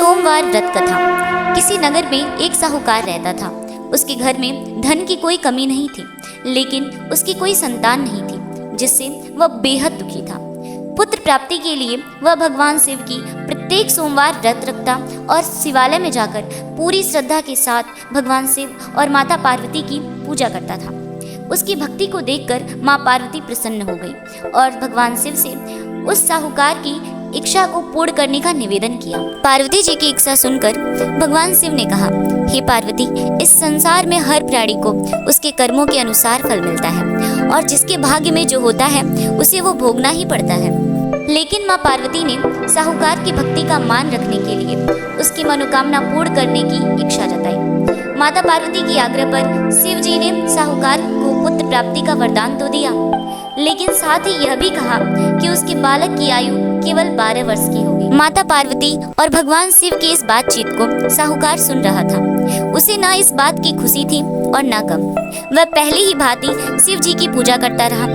सोमवार व्रत कथा। किसी नगर में एक साहूकार रहता था। उसके घर में धन की कोई कमी नहीं थी, लेकिन उसकी कोई संतान नहीं थी, जिससे वह बेहद दुखी था। पुत्र प्राप्ति के लिए वह भगवान शिव की प्रत्येक सोमवार व्रत रखता और शिवालय में जाकर पूरी श्रद्धा के साथ भगवान शिव और माता पार्वती की पूजा करता था। उसकी भक्ति को देखकर माँ पार्वती प्रसन्न हो गई और भगवान शिव से उस साहूकार की इच्छा को पूर्ण करने का निवेदन किया। पार्वती जी की इच्छा सुनकर भगवान शिव ने कहा, हे पार्वती, इस संसार में हर प्राणी को उसके कर्मों के अनुसार फल मिलता है और जिसके भाग्य में जो होता है उसे वो भोगना ही पड़ता है। लेकिन माँ पार्वती ने साहूकार की भक्ति का मान रखने के लिए उसकी मनोकामना पूर्ण करने की इच्छा जताई। माता पार्वती की आग्रह पर शिव जी ने साहूकार को पुत्र प्राप्ति का वरदान तो दिया, लेकिन साथ ही यह भी कहा कि उसके बालक की आयु केवल 12 वर्ष की होगी। माता पार्वती और भगवान शिव की इस बातचीत को साहूकार सुन रहा था। उसे ना इस बात की खुशी थी और ना गम। वह पहले ही भांति शिव जी की पूजा करता रहा।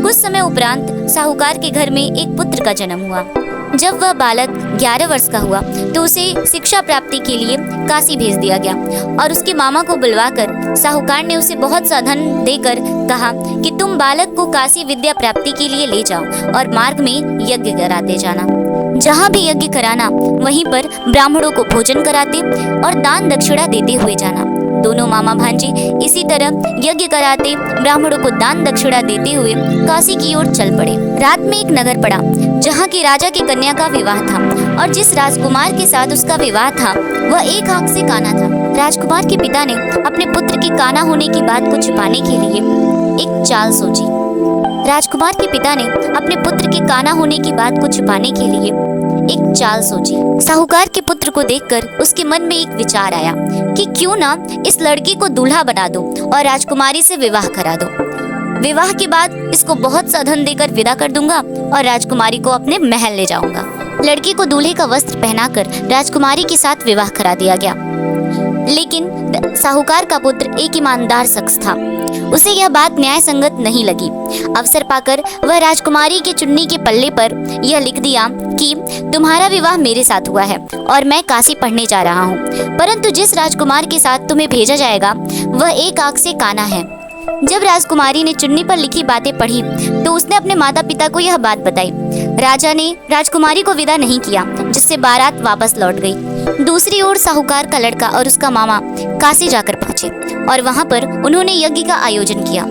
कुछ समय उपरांत साहूकार के घर में एक पुत्र का जन्म हुआ। जब वह बालक 11 वर्ष का हुआ तो उसे शिक्षा प्राप्ति के लिए काशी भेज दिया गया और उसके मामा को बुलवाकर साहूकार ने उसे बहुत सा धन देकर कहा कि तुम बालक को काशी विद्या प्राप्ति के लिए ले जाओ और मार्ग में यज्ञ कराते जाना। जहाँ भी यज्ञ कराना वहीं पर ब्राह्मणों को भोजन कराते और दान दक्षिणा देते हुए जाना। दोनों मामा भांजे इसी तरह यज्ञ कराते ब्राह्मणों को दान दक्षिणा देते हुए काशी की ओर चल पड़े। रात में एक नगर पड़ा जहाँ के राजा की कन्या का विवाह था और जिस राजकुमार के साथ उसका विवाह था वह एक आंख से काना था। राजकुमार के पिता ने अपने पुत्र के काना होने की बात को छुपाने के लिए एक चाल सोची। राजकुमार के पिता ने अपने पुत्र के काना होने की बात को छुपाने के लिए एक चाल सोची। साहूकार के पुत्र को देखकर उसके मन में एक विचार आया कि क्यों ना इस लड़की को दूल्हा बना दो और राजकुमारी से विवाह करा दो। विवाह के बाद इसको बहुत सा धन देकर विदा कर दूंगा और राजकुमारी को अपने महल ले जाऊंगा। लड़की को दूल्हे का वस्त्र पहनाकर राजकुमारी के साथ विवाह करा दिया गया। लेकिन साहूकार का पुत्र एक ईमानदार शख्स था। उसे यह बात न्याय संगत नहीं लगी। अवसर पाकर वह राजकुमारी के चुन्नी के पल्ले पर यह लिख दिया कि तुम्हारा विवाह मेरे साथ हुआ है और मैं काशी पढ़ने जा रहा हूँ, परंतु जिस राजकुमार के साथ तुम्हें भेजा जाएगा वह एक आंख से काना है। जब राजकुमारी ने चुन्नी पर लिखी बातें पढ़ी तो उसने अपने माता पिता को यह बात बताई। राजा ने राजकुमारी को विदा नहीं किया, जिससे बारात वापस लौट गई। दूसरी ओर साहूकार का लड़का और उसका मामा काशी जाकर पहुंचे और वहां पर उन्होंने यज्ञ का आयोजन किया।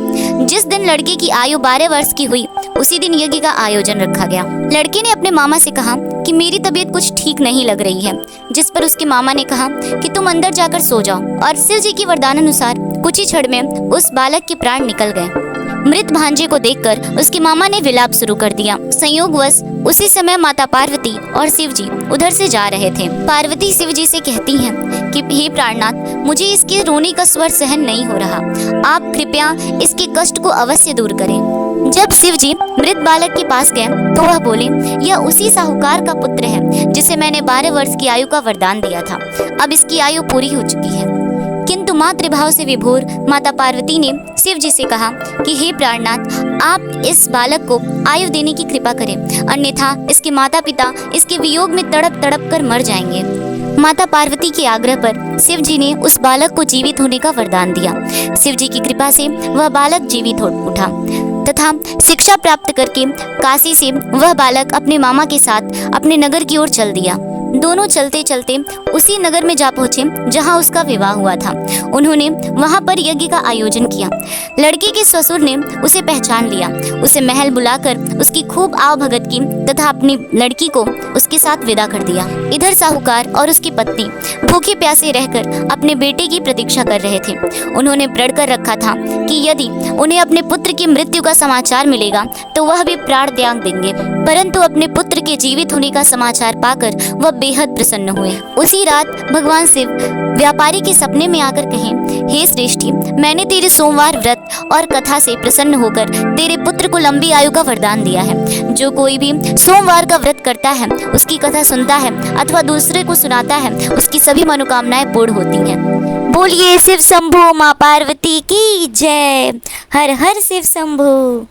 जिस दिन लड़के की आयु 12 वर्ष की हुई उसी दिन यज्ञ का आयोजन रखा गया। लड़के ने अपने मामा से कहा कि मेरी तबीयत कुछ ठीक नहीं लग रही है, जिस पर उसके मामा ने कहा कि तुम अंदर जाकर सो जाओ और शिव जी की वरदान अनुसार कुछ ही क्षण में उस बालक के प्राण निकल गए। मृत भांजे को देखकर उसके मामा ने विलाप शुरू कर दिया। संयोगवश उसी समय माता पार्वती और शिव जी उधर से जा रहे थे। पार्वती शिव जी से कहती हैं कि हे प्राणनाथ, मुझे इसके रोने का स्वर सहन नहीं हो रहा, आप कृपया इसके कष्ट को अवश्य दूर करें। जब शिव जी मृत बालक के पास गए तो वह बोले, यह उसी साहूकार का पुत्र है जिसे मैंने 12 वर्ष की आयु का वरदान दिया था। अब इसकी आयु पूरी हो चुकी है। किंतु मातृभाव से विभोर माता पार्वती ने शिव जी से कहा कि हे प्राणनाथ, आप इस बालक को आयु देने की कृपा करें, अन्यथा इसके माता पिता इसके वियोग में तड़प तड़प कर मर जाएंगे। माता पार्वती के आग्रह पर शिव जी ने उस बालक को जीवित होने का वरदान दिया। शिव जी की कृपा से वह बालक जीवित हो उठा तथा शिक्षा प्राप्त करके काशी से वह बालक अपने मामा के साथ अपने नगर की ओर चल दिया। दोनों चलते चलते उसी नगर में जा पहुंचे जहां उसका विवाह हुआ था। उन्होंने वहां पर यज्ञ का आयोजन किया। लड़के के ससुर ने उसे पहचान लिया, उसे महल बुलाकर उसकी खूब आव भगत की तथा अपनी लड़की को उसके साथ विदा कर दिया। इधर साहूकार और उसकी पत्नी भूखे प्यासे रहकर अपने बेटे की प्रतीक्षा कर रहे थे। उन्होंने प्रण कर रखा था कि यदि उन्हें अपने पुत्र की मृत्यु का समाचार मिलेगा तो वह भी प्राण त्याग देंगे, परंतु अपने पुत्र के जीवित होने का समाचार पाकर वह बेहद प्रसन्न हुए। उसी रात भगवान शिव व्यापारी के सपने में आकर कहे, हे श्रेष्ठी, मैंने तेरे सोमवार व्रत और कथा से प्रसन्न होकर तेरे पुत्र को लंबी आयु का वरदान दिया है। जो कोई भी सोमवार का व्रत करता है, उसकी कथा सुनता है अथवा दूसरे को सुनाता है, उसकी सभी मनोकामनाएं पूर्ण होती हैं। बोलिए शिव शंभू माँ पार्वती की जय। हर हर शिव शंभू।